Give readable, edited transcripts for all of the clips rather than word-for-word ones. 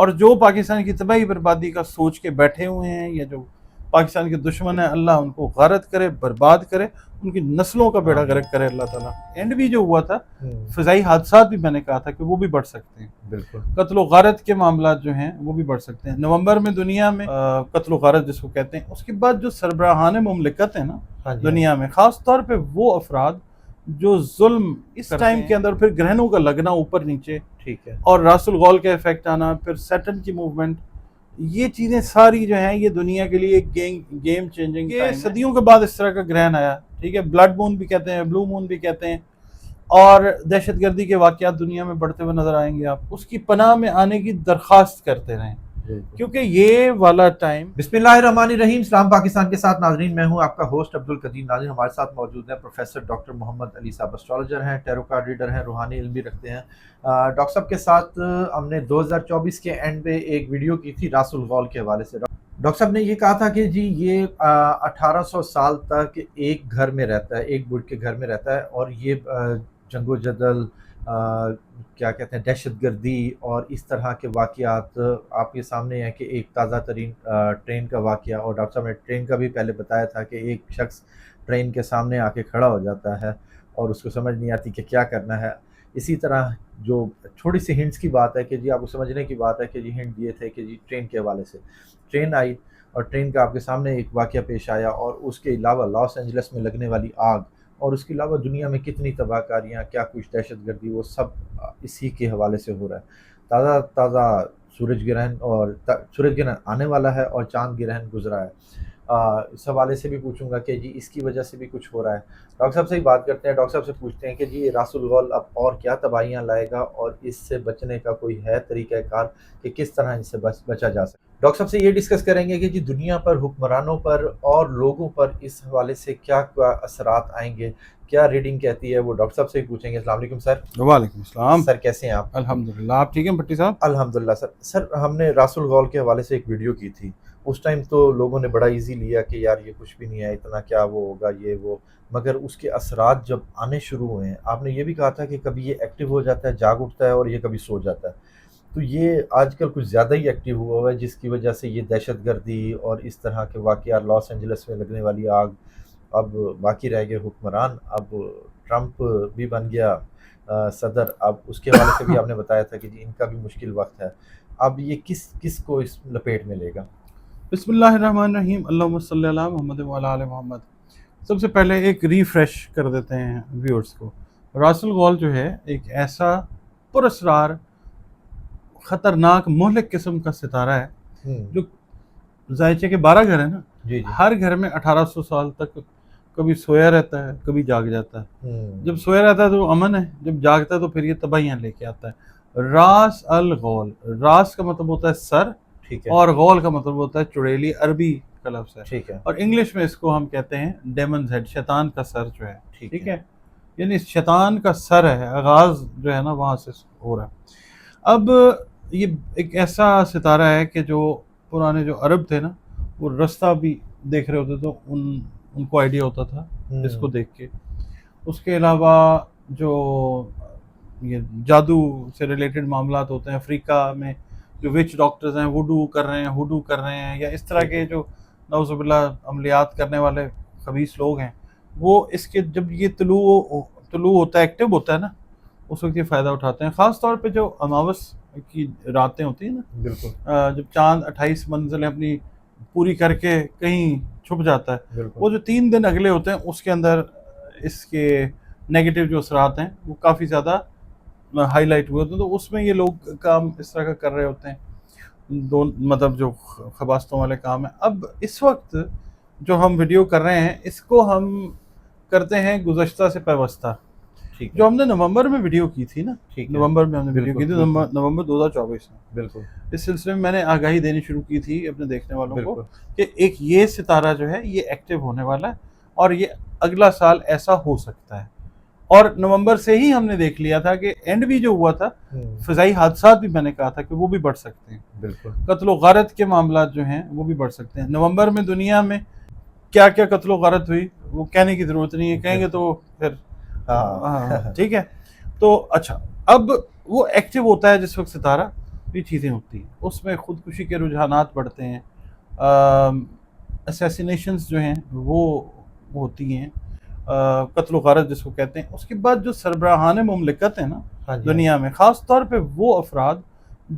اور جو پاکستان کی تباہی بربادی کا سوچ کے بیٹھے ہوئے ہیں، یا جو پاکستان کے دشمن ہیں، اللہ ان کو غارت کرے، برباد کرے، ان کی نسلوں کا بیڑا غرق کرے اللہ تعالیٰ۔ اینڈ بھی جو ہوا تھا فضائی حادثات بھی میں نے کہا تھا کہ وہ بھی بڑھ سکتے ہیں، بالکل قتل و غارت کے معاملات جو ہیں وہ بھی بڑھ سکتے ہیں۔ نومبر میں دنیا میں قتل و غارت جس کو کہتے ہیں، اس کے بعد جو سربراہان مملکت ہیں نا دنیا میں، خاص طور پہ وہ افراد جو ظلم اس ٹائم کے اندر، پھر گرہنوں کا لگنا اوپر نیچے، ٹھیک ہے، اور راس الغول کا ایفیکٹ آنا، پھر سیٹرن کی موومنٹ، یہ چیزیں ساری جو ہیں یہ دنیا کے لیے ایک گیم چینجنگ، یہ صدیوں کے بعد اس طرح کا گرہن آیا، ٹھیک ہے، بلڈ مون بھی کہتے ہیں، بلو مون بھی کہتے ہیں، اور دہشت گردی کے واقعات دنیا میں بڑھتے ہوئے نظر آئیں گے، آپ اس کی پناہ میں آنے کی درخواست کرتے رہیں، کیونکہ یہ والا ٹائم۔ بسم اللہ الرحمن الرحیم۔ سلام پاکستان کے ساتھ ناظرین، میں ہوں آپ کا ہوسٹ عبدالقدیر۔ ناظرین ہمارے ساتھ موجود ہیں پروفیسر ڈاکٹر محمد علی صاحب، اسٹرالوجر ہیں، ٹیرو کارڈ ریڈر ہیں، روحانی علم بھی رکھتے ہیں۔ ڈاکٹر صاحب کے ساتھ ہم نے 2024 کے اینڈ پہ ایک ویڈیو کی تھی راس الغول کے حوالے سے۔ ڈاکٹر صاحب نے یہ کہا تھا کہ جی یہ 1800 سال تک ایک گھر میں رہتا ہے، ایک برج کے گھر میں رہتا ہے، اور یہ جنگ و جدل، کیا کہتے ہیں، دہشت گردی اور اس طرح کے واقعات آپ کے سامنے ہیں کہ ایک تازہ ترین ٹرین کا واقعہ، اور ڈاکٹر صاحب نے ٹرین کا بھی پہلے بتایا تھا کہ ایک شخص ٹرین کے سامنے آ کے کھڑا ہو جاتا ہے اور اس کو سمجھ نہیں آتی کہ کیا کرنا ہے۔ اسی طرح جو تھوڑی سی ہنٹس کی بات ہے کہ جی آپ کو سمجھنے کی بات ہے کہ جی ہنٹ دیے تھے کہ جی ٹرین کے حوالے سے، ٹرین آئی اور ٹرین کا آپ کے سامنے ایک واقعہ پیش آیا، اور اس کے علاوہ لاس اینجلس میں لگنے والی آگ، اور اس کے علاوہ دنیا میں کتنی تباہ کاریاں، کیا کچھ دہشت گردی، وہ سب اسی کے حوالے سے ہو رہا ہے۔ تازہ سورج گرہن، اور سورج گرہن آنے والا ہے اور چاند گرہن گزرا ہے۔ اس حوالے سے بھی پوچھوں گا کہ جی اس کی وجہ سے بھی کچھ ہو رہا ہے۔ ڈاکٹر صاحب سے ہی بات کرتے ہیں، ڈاکٹر صاحب سے پوچھتے ہیں کہ جی یہ راس الغول اب اور کیا تباہیاں لائے گا، اور اس سے بچنے کا کوئی ہے طریقہ کار کہ کس طرح اس سے بچا جا سکے۔ ڈاکٹر صاحب سے یہ ڈسکس کریں گے کہ جی دنیا پر، حکمرانوں پر اور لوگوں پر اس حوالے سے کیا اثرات آئیں گے، کیا ریڈنگ کہتی ہے، وہ ڈاکٹر صاحب سے ہی پوچھیں گے۔ السلام علیکم سر۔ وعلیکم السلام سر، کیسے ہیں آپ؟ الحمدللہ، آپ ٹھیک ہیں بھٹی صاحب؟ الحمدللہ سر ہم نے راس الغول کے حوالے سے ایک ویڈیو کی تھی، اس ٹائم تو لوگوں نے بڑا ایزی لیا کہ یار یہ کچھ بھی نہیں ہے، اتنا کیا وہ ہوگا یہ وہ، مگر اس کے اثرات جب آنے شروع ہوئے ہیں، آپ نے یہ بھی کہا تھا کہ کبھی یہ ایکٹیو ہو جاتا ہے، جاگ اٹھتا ہے، اور یہ کبھی سو جاتا ہے، تو یہ آج کل کچھ زیادہ ہی ایکٹیو ہوا ہوا ہے، جس کی وجہ سے یہ دہشت گردی اور اس طرح کے واقعات، لاس اینجلس میں لگنے والی آگ، اب باقی رہ گئے حکمران، اب ٹرمپ بھی بن گیا صدر، اب اس کے حوالے سے بھی آپ نے بتایا تھا کہ جی ان کا بھی مشکل وقت ہے، اب یہ کس کو اس لپیٹ میں لے گا؟ بسم اللہ الرحمن الرحیم، اللہم صلی علی محمد وعلی آل محمد۔ سب سے پہلے ایک ریفریش کر دیتے ہیں ویورز کو۔ راس الغول جو ہے ایک ایسا پراسرار، خطرناک، مہلک قسم کا ستارہ ہے جو ذائچے کے 12 گھر ہیں نا، جی ہر گھر میں 1800 سال تک کبھی سویا رہتا ہے، کبھی جاگ جاتا ہے۔ جب سویا رہتا ہے تو وہ امن ہے، جب جاگتا ہے تو پھر یہ تباہیاں لے کے آتا ہے۔ راس الغول، راس کا مطلب ہوتا ہے سر، اور غول کا مطلب ہوتا ہے چڑیلی، عربی کا لفظ ہے، ٹھیک ہے، اور انگلش میں اس کو ہم کہتے ہیں ڈیمنز ہیڈ، شیطان کا سر جو ہے، ٹھیک ہے، یعنی شیطان کا سر ہے، آغاز جو ہے نا وہاں سے ہو رہا ہے۔ اب یہ ایک ایسا ستارہ ہے کہ جو پرانے جو عرب تھے نا، وہ رستہ بھی دیکھ رہے ہوتے تو ان کو آئیڈیا ہوتا تھا اس کو دیکھ کے۔ اس کے علاوہ جو یہ جادو سے ریلیٹڈ معاملات ہوتے ہیں، افریقہ میں جو وچ ڈاکٹرز ہیں، ہوڈو کر رہے ہیں، یا اس طرح کے جو نعوذ باللہ عملیات کرنے والے خبیث لوگ ہیں، وہ اس کے جب یہ طلوع ہوتا ہے، ایکٹیو ہوتا ہے نا، اس وقت یہ فائدہ اٹھاتے ہیں۔ خاص طور پہ جو اماوس کی راتیں ہوتی ہیں نا، بالکل، جب چاند 28 منزلیں اپنی پوری کر کے کہیں چھپ جاتا ہے، وہ جو 3 دن اگلے ہوتے ہیں اس کے اندر اس کے نیگیٹو جو اثرات ہیں وہ کافی زیادہ ہائی لائٹ ہوئے ہوتے ہیں، تو اس میں یہ لوگ کام اس طرح کا کر رہے ہوتے ہیں، مطلب جو خباستوں والے کام ہیں۔ اب اس وقت جو ہم ویڈیو کر رہے ہیں اس کو ہم کرتے ہیں گزشتہ سے پیوستہ، جو ہم نے نومبر میں ویڈیو کی تھی نا، نومبر میں ہم نے ویڈیو کی تھی، نومبر 2024 میں، بالکل، اس سلسلے میں میں نے آگاہی دینی شروع کی تھی اپنے دیکھنے والوں کو کہ ایک یہ ستارہ جو ہے یہ ایکٹیو ہونے والا ہے، اور یہ اگلا سال ایسا ہو سکتا ہے۔ اور نومبر سے ہی ہم نے دیکھ لیا تھا کہ اینڈ بھی جو ہوا تھا، فضائی حادثات بھی میں نے کہا تھا کہ وہ بھی بڑھ سکتے ہیں، بالکل، قتل و غارت کے معاملات جو ہیں وہ بھی بڑھ سکتے ہیں۔ نومبر میں دنیا میں کیا کیا قتل و غارت ہوئی وہ کہنے کی ضرورت نہیں ہے، کہیں گے تو پھر ٹھیک ہے۔ تو اچھا، اب وہ ایکٹیو ہوتا ہے جس وقت ستارہ، یہ چیزیں ہوتی ہیں، اس میں خودکشی کے رجحانات بڑھتے ہیں، اسیسینیشنز جو ہیں وہ ہوتی ہیں، قتل و غارت جس کو کہتے ہیں۔ اس کے بعد جو سربراہان مملکت ہیں نا دنیا میں، خاص طور پہ وہ افراد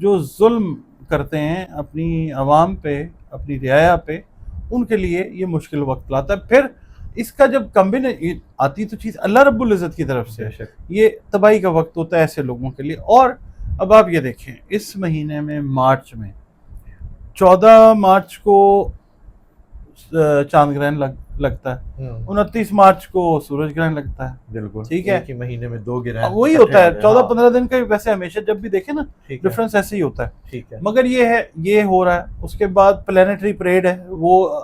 جو ظلم کرتے ہیں اپنی عوام پہ، اپنی رعایا پہ، ان کے لیے یہ مشکل وقت لاتا ہے۔ پھر اس کا جب کمبینیشن آتی تو چیز اللہ رب العزت کی طرف سے، یہ تباہی کا وقت ہوتا ہے ایسے لوگوں کے لیے۔ اور اب آپ یہ دیکھیں، اس مہینے میں مارچ میں 14 مارچ کو چاند گرہن لگتا ہے، 29 مارچ کو سورج گرہن لگتا ہے، بالکل ٹھیک ہے، ایک ہی مہینے میں 2 گرہن وہی ہوتا ہے 14-15 دن کا، ویسے ہمیشہ جب بھی دیکھیں نا ڈفرنس ایسے ہی ہوتا ہے، ٹھیک ہے، مگر یہ ہے یہ ہو رہا ہے۔ اس کے بعد پلانیٹری پریڈ ہے، وہ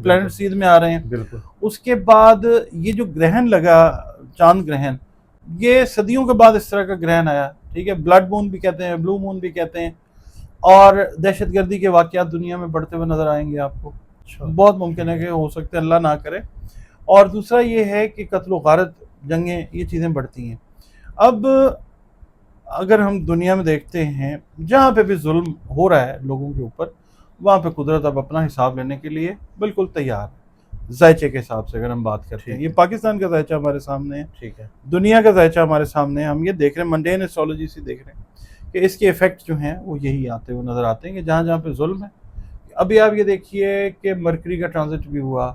پلانٹ سیدھ میں آ رہے ہیں، بالکل۔ اس کے بعد یہ جو گرہن لگا چاند گرہن، یہ صدیوں کے بعد اس طرح کا گرہن آیا، ٹھیک ہے، بلڈ مون بھی کہتے ہیں، بلو مون بھی کہتے ہیں، اور دہشت گردی کے واقعات دنیا میں بڑھتے ہوئے نظر آئیں گے آپ کو، بہت ممکن ہے کہ ہو سکتے ہیں، اللہ نہ کرے۔ اور دوسرا یہ ہے کہ قتل و غارت، جنگیں، یہ چیزیں بڑھتی ہیں۔ اب اگر ہم دنیا میں دیکھتے ہیں جہاں پہ بھی ظلم ہو رہا ہے لوگوں کے اوپر، وہاں پہ قدرت اب اپنا حساب لینے کے لیے بالکل تیار ہے۔ ذائچے کے حساب سے اگر ہم بات کرتے ہیں، یہ پاکستان کا ذائچہ ہمارے سامنے ہے، ٹھیک ہے، دنیا کا ذائچہ ہمارے سامنے ہے، ہم یہ دیکھ رہے ہیں، منڈین ایسٹرالوجی سے دیکھ رہے ہیں کہ اس کے ایفیکٹ جو ہیں وہ یہی آتے ہوئے نظر آتے ہیں کہ جہاں جہاں پہ ظلم ہے۔ ابھی آپ یہ دیکھیے کہ مرکری کا ٹرانزٹ بھی ہوا،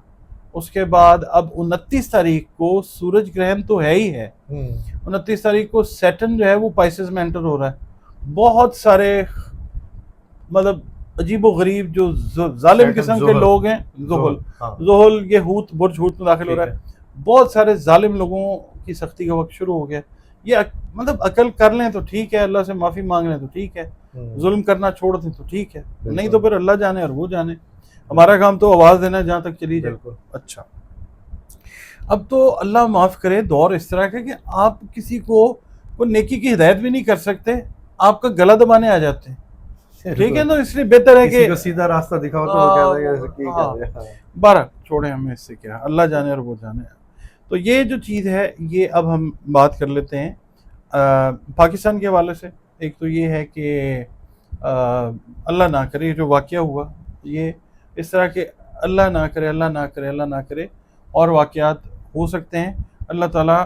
اس کے بعد اب 29 تاریخ کو سورج گرہن تو ہے ہی ہے، 29 تاریخ کو سیٹن جو ہے وہ پائسز میں انٹر ہو رہا ہے۔ بہت سارے مطلب عجیب و غریب جو ظالم قسم کے لوگ ہیں، زحل یہ ہوت، برج ہوت میں داخل ہو رہا ہے، بہت سارے ظالم لوگوں کی سختی کا وقت شروع ہو گیا۔ یہ مطلب عقل کر لیں تو ٹھیک ہے، اللہ سے معافی مانگ لیں تو ٹھیک ہے، ظلم کرنا چھوڑ دیں تو ٹھیک ہے، نہیں تو پھر اللہ جانے اور وہ جانے، ہمارا کام تو آواز دینا ہے جہاں تک چلی جائے۔ اچھا، اب تو اللہ معاف کرے، دور اس طرح کا کہ آپ کسی کو نیکی کی ہدایت بھی نہیں کر سکتے، آپ کا گلا دبانے آ جاتے ہیں، ٹھیک ہے نا، اس لیے بہتر ہے کہ سیدھا راستہ دکھاؤ تو وہ کہتا ہے کہ بارہ چھوڑیں، ہمیں اس سے کیا، اللہ جانے اور وہ جانے۔ تو یہ جو چیز ہے، یہ اب ہم بات کر لیتے ہیں پاکستان کے حوالے سے۔ ایک تو یہ ہے کہ اللہ نہ کرے جو واقعہ ہوا، یہ اس طرح کہ اللہ نہ کرے، اللہ نہ کرے، اللہ نہ کرے، اور واقعات ہو سکتے ہیں۔ اللہ تعالیٰ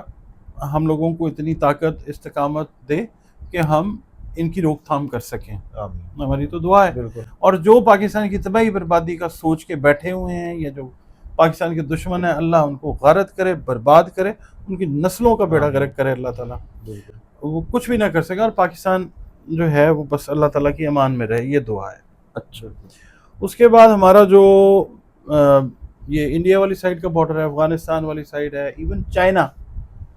ہم لوگوں کو اتنی طاقت، استقامت دے کہ ہم ان کی روک تھام کر سکیں، ہماری تو دعا ہے۔ اور جو پاکستان کی تباہی بربادی کا سوچ کے بیٹھے ہوئے ہیں، یا جو پاکستان کے دشمن ہیں، اللہ ان کو غارت کرے، برباد کرے، ان کی نسلوں کا بیڑا غرق کرے اللہ تعالیٰ، وہ کچھ بھی نہ کر سکے، اور پاکستان جو ہے وہ بس اللہ تعالیٰ کی امان میں رہے، یہ دعا ہے۔ اچھا، اس کے بعد ہمارا جو یہ انڈیا والی سائڈ کا بارڈر ہے، افغانستان والی سائڈ ہے، ایون چائنا،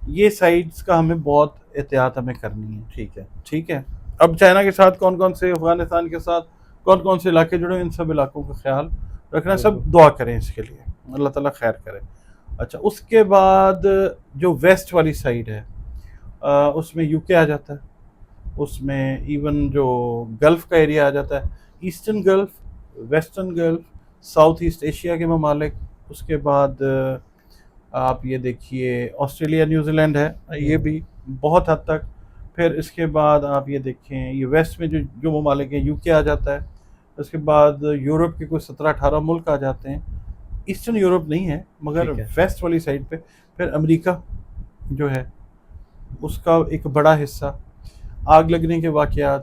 یہ سائڈز کا ہمیں بہت احتیاط ہمیں کرنی ہے، ٹھیک ہے۔ اب چائنا کے ساتھ کون کون سے، افغانستان کے ساتھ کون کون سے علاقے جڑے ہیں، ان سب علاقوں کا خیال رکھنا، سب دعا کریں اس کے لیے، اللہ تعالیٰ خیر کرے۔ اچھا، اس کے بعد جو ویسٹ والی سائڈ ہے، اس میں یو کے آ جاتا ہے، اس میں ایون جو گلف کا ایریا آ جاتا ہے، eastern gulf, western gulf, south east Asia کے ممالک، اس کے بعد آپ یہ دیکھیے آسٹریلیا، نیوزی لینڈ ہے، یہ بھی بہت حد تک۔ پھر اس کے بعد آپ یہ دیکھیں، یہ ویسٹ میں جو ممالک ہیں، یو کے آ جاتا ہے، اس کے بعد یورپ کے کوئی 17-18 ملک آ جاتے ہیں، ایسٹرن یورپ نہیں ہے مگر ویسٹ والی سائڈ پہ۔ پھر امریکہ جو ہے اس کا ایک بڑا حصہ، آگ لگنے کے واقعات،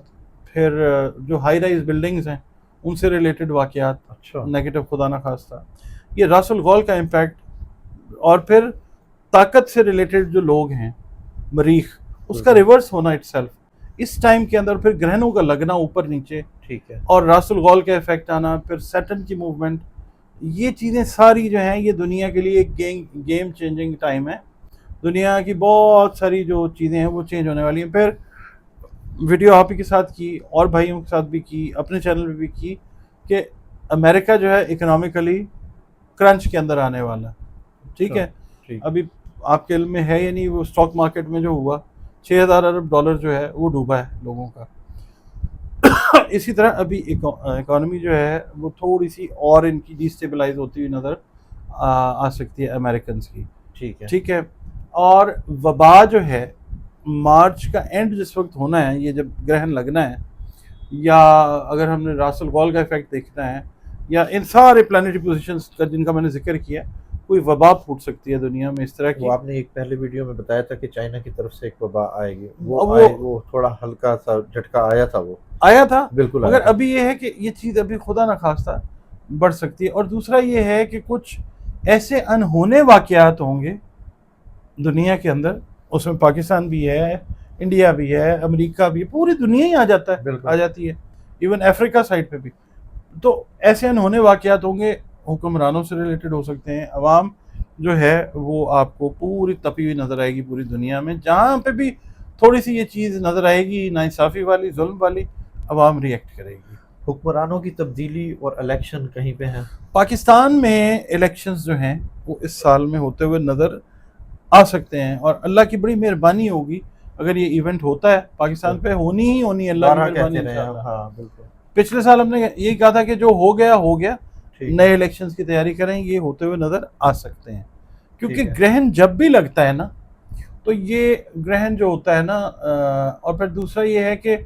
پھر جو ہائی رائز بلڈنگز ہیں ان سے ریلیٹڈ واقعات، نیگیٹو خدا نہ خواستہ، یہ راس الغول کا امپیکٹ، اور پھر طاقت سے ریلیٹڈ جو لوگ ہیں، مریخ، اس کا ریورس ہونا اٹ سیلف اس ٹائم کے اندر، پھر گرہنوں کا لگنا اوپر نیچے، ٹھیک ہے، اور راس الغول کا افیکٹ آنا، پھر سیٹن کی موومنٹ، یہ چیزیں ساری جو ہیں یہ دنیا کے لیے ایک گیم چینجنگ ٹائم ہے۔ دنیا کی بہت ساری جو چیزیں ہیں وہ چینج ہونے والی ہیں۔ پھر ویڈیو آپ ہی کے ساتھ کی، اور بھائیوں کے ساتھ بھی کی، اپنے چینل پہ بھی کی، کہ امریکہ جو ہے اکنامیکلی کرنچ کے اندر آنے والا، ٹھیک ہے۔ ابھی آپ کے علم میں ہے یا نہیں، وہ اسٹاک مارکیٹ میں جو ہوا، $6,000 ارب جو ہے وہ ڈوبا ہے لوگوں کا۔ اسی طرح ابھی اکانومی جو ہے وہ تھوڑی سی اور ان کی ڈیسٹیبلائز ہوتی ہوئی نظر آ سکتی ہے امریکنز کی، ٹھیک ہے۔ اور وبا جو ہے، مارچ کا اینڈ جس وقت ہونا ہے، یہ جب گرہن لگنا ہے، یا اگر ہم نے راس الغول کا ایفیکٹ دیکھنا ہے، یا ان سارے پلانیٹری پوزیشنز کا جن کا میں نے ذکر کیا، کوئی وبا پھوٹ سکتی ہے دنیا میں اس طرح کی. وہ آپ نے ایک پہلے ویڈیو میں بتایا تھا کہ چائنا کی طرف سے ایک وبا آئے گی، وہ وہ تھوڑا ہلکا سا جھٹکا آیا تھا، وہ آیا تھا بالکل، مگر ابھی یہ ہے کہ یہ چیز ابھی خدا نخواستہ بڑھ سکتی ہے. اور دوسرا یہ ہے کہ کچھ ایسے انہونے واقعات ہوں گے دنیا کے اندر، اس میں پاکستان بھی ہے، انڈیا بھی ہے، امریکہ بھی ہے، پوری دنیا ہی آ جاتی ہے، ایون افریقہ سائڈ پہ بھی. تو ایسے انہونے واقعات ہوں گے، حکمرانوں سے ریلیٹڈ ہو سکتے ہیں. عوام جو ہے وہ آپ کو پوری تپی ہوئی نظر آئے گی پوری دنیا میں. جہاں پہ بھی تھوڑی سی یہ چیز نظر آئے گی ناانصافی والی، ظلم والی، عوام ریئیکٹ کرے گی. حکمرانوں کی تبدیلی اور الیکشن کہیں پہ ہیں؟ پاکستان میں الیکشنز جو ہیں وہ اس سال میں ہوتے ہوئے نظر آ سکتے ہیں، اور اللہ کی بڑی مہربانی ہوگی اگر یہ ایونٹ ہوتا ہے پاکستان پہ. ہونی ہی ہونی اللہ کی مہربانی انشاءاللہ. ہاں بالکل. پچھلے سال ہم نے یہی کہا تھا کہ جو ہو گیا، نئے الیکشنز کی تیاری کریں، یہ ہوتے ہوئے نظر آ سکتے ہیں. کیونکہ گرہن جب بھی لگتا ہے نا، تو یہ گرہن جو ہوتا ہے نا، اور پھر دوسرا یہ ہے کہ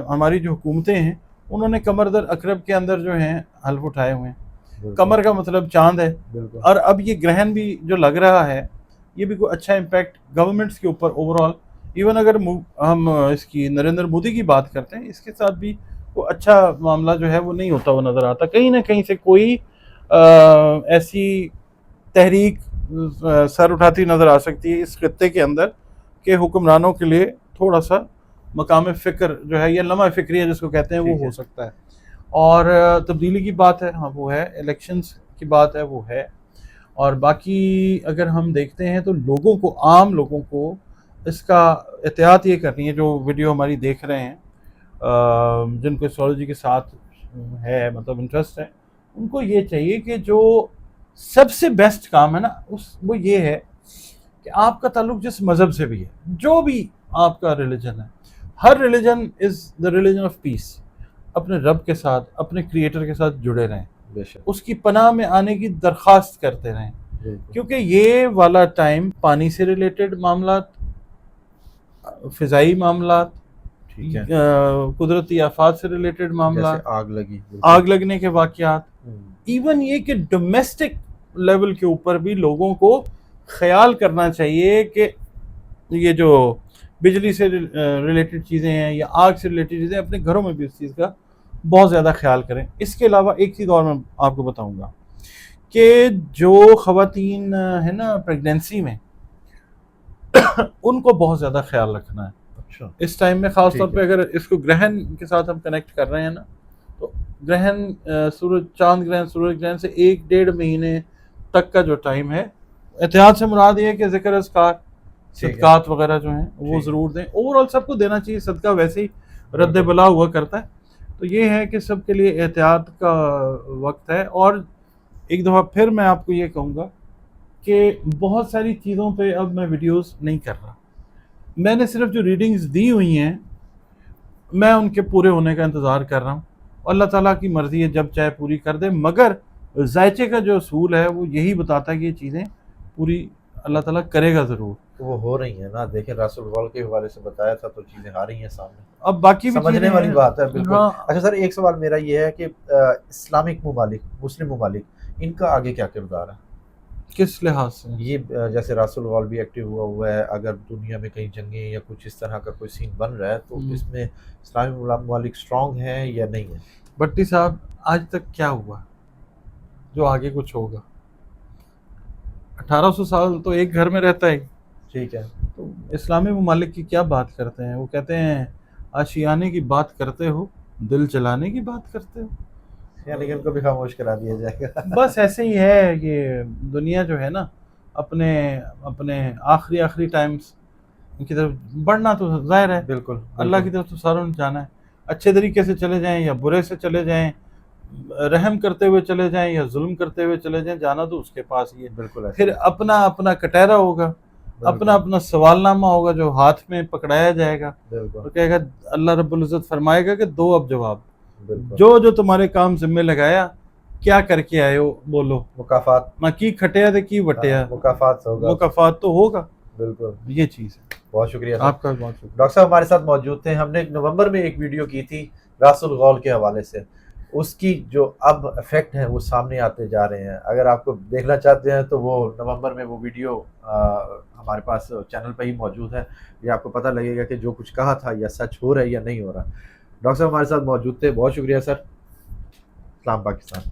ہماری جو حکومتیں ہیں انہوں نے کمر در عقرب کے اندر جو ہیں حلف اٹھائے ہوئے ہیں. کمر کا مطلب چاند ہے، اور اب یہ گرہن بھی جو لگ رہا ہے یہ بھی کوئی اچھا امپیکٹ گورنمنٹس کے اوپر اوور آل. ایون اگر ہم اس کی نریندر مودی کی بات کرتے ہیں، اس کے ساتھ بھی کوئی اچھا معاملہ جو ہے وہ نہیں ہوتا وہ نظر آتا. کہیں نہ کہیں سے کوئی ایسی تحریک سر اٹھاتی نظر آ سکتی ہے اس خطے کے اندر کہ حکمرانوں کے لیے تھوڑا سا مقام فکر جو ہے یا لمحہ فکریہ جس کو کہتے ہیں وہ ہو سکتا ہے. اور تبدیلی کی بات ہے، ہاں وہ ہے، الیکشنز کی بات ہے وہ ہے. اور باقی اگر ہم دیکھتے ہیں تو لوگوں کو، عام لوگوں کو اس کا احتیاط یہ کرنی ہے، جو ویڈیو ہماری دیکھ رہے ہیں، جن کو ایسٹرالوجی کے ساتھ ہے مطلب انٹرسٹ ہے، ان کو یہ چاہیے کہ جو سب سے بیسٹ کام ہے نا وہ یہ ہے کہ آپ کا تعلق جس مذہب سے بھی ہے، جو بھی آپ کا ریلیجن ہے، ہر religion is the religion of peace. اپنے رب کے ساتھ، اپنے کریٹر کے ساتھ جڑے رہیں، اس کی پناہ میں آنے کی درخواست کرتے رہیں. کیونکہ یہ والا ٹائم پانی سے ریلیٹڈ معاملات، فضائی معاملات، قدرتی آفات سے ریلیٹڈ معاملات، آگ لگنے کے واقعات، ایون یہ کہ ڈومیسٹک لیول کے اوپر بھی لوگوں کو خیال کرنا چاہیے کہ یہ جو بجلی سے ریلیٹڈ چیزیں ہیں یا آگ سے ریلیٹڈ چیزیں، اپنے گھروں میں بھی اس چیز کا بہت زیادہ خیال کریں. اس کے علاوہ ایک چیز اور میں آپ کو بتاؤں گا کہ جو خواتین ہیں نا پریگنینسی میں، ان کو بہت زیادہ خیال رکھنا ہے. اچھا، اس ٹائم میں خاص طور پہ اگر اس کو گرہن کے ساتھ ہم کنیکٹ کر رہے ہیں نا، تو گرہن چاند گرہن، سورج گرہن سے 1-1.5 مہینے تک کا جو ٹائم ہے، احتیاط سے مراد یہ ہے کہ ذکر اذکار، صدقات وغیرہ جو ہیں وہ ضرور دیں. اوور آل سب کو دینا چاہیے، صدقہ ویسے ہی رد بلا ہوا کرتا ہے. تو یہ ہے کہ سب کے لیے احتیاط کا وقت ہے. اور ایک دفعہ پھر میں آپ کو یہ کہوں گا کہ بہت ساری چیزوں پہ اب میں ویڈیوز نہیں کر رہا. میں نے صرف جو ریڈنگز دی ہوئی ہیں میں ان کے پورے ہونے کا انتظار کر رہا ہوں. اللہ تعالیٰ کی مرضی ہے، جب چاہے پوری کر دے. مگر ذائچے کا جو اصول ہے وہ یہی بتاتا ہے کہ یہ چیزیں پوری اللہ تعالیٰ کرے گا ضرور. وہ ہو رہی ہیں نا، دیکھیں راس الغول کے حوالے سے بتایا تھا تو چیزیں آ رہی ہیں سامنے. اب باقی بھی سمجھنے والی بات ہے بالکل. ہاں. اچھا سر، ایک سوال میرا یہ ہے کہ اسلامک ممالک، مسلم ممالک، ان کا آگے کیا کردار ہے؟ کس لحاظ سے؟ یہ جیسے راس الغول بھی ایکٹیو ہوا ہے، اگر دنیا میں کہیں جنگیں یا کچھ اس طرح کا کوئی سین بن رہا ہے تو اس میں اسلامی ممالک سٹرونگ ہیں یا نہیں ہیں؟ بٹی صاحب، آج تک کیا ہوا جو آگے کچھ ہوگا؟ 1800 سال تو ایک گھر میں رہتا ہے. ٹھیک ہے، تو اسلامی ممالک کی کیا بات کرتے ہیں؟ وہ کہتے ہیں آشیانے کی بات کرتے ہو، دل چلانے کی بات کرتے ہو. یعنی کہ ان کو بھی خاموش کرا دیا جائے گا. بس ایسے ہی ہے. یہ دنیا جو ہے نا، اپنے آخری ٹائمز کی طرف بڑھنا تو ظاہر ہے. بالکل، اللہ کی طرف تو ساروں نے جانا ہے. اچھے طریقے سے چلے جائیں یا برے سے چلے جائیں، رحم کرتے ہوئے چلے جائیں یا ظلم کرتے ہوئے چلے جائیں، جانا تو اس کے پاس ہی ہے. بالکل. پھر اپنا کٹہرا ہوگا، اپنا سوال نامہ ہوگا جو ہاتھ میں پکڑایا جائے گا. اور کہے گا، اللہ رب العزت فرمائے گا کہ دو اب جواب، جو تمہارے کام ذمہ لگایا کیا کر کے آئے ہو، بولو. مکافات نہ کی کھٹیا تھے کی وٹیا، مکافات تو ہوگا. بالکل، یہ چیز ہے. بہت شکریہ آپ کا. بہت شکریہ. ڈاکٹر صاحب ہمارے ساتھ موجود تھے. ہم نے نومبر میں ایک ویڈیو کی تھی راس الغول کے حوالے سے، اس کی جو اب افیکٹ ہیں وہ سامنے آتے جا رہے ہیں. اگر آپ کو دیکھنا چاہتے ہیں تو وہ نومبر میں وہ ویڈیو ہمارے پاس چینل پہ ہی موجود ہے. یہ آپ کو پتہ لگے گا کہ جو کچھ کہا تھا یا سچ ہو رہا ہے یا نہیں ہو رہا. ڈاکٹر صاحب ہمارے ساتھ موجود تھے، بہت شکریہ سر. اسلام پاکستان.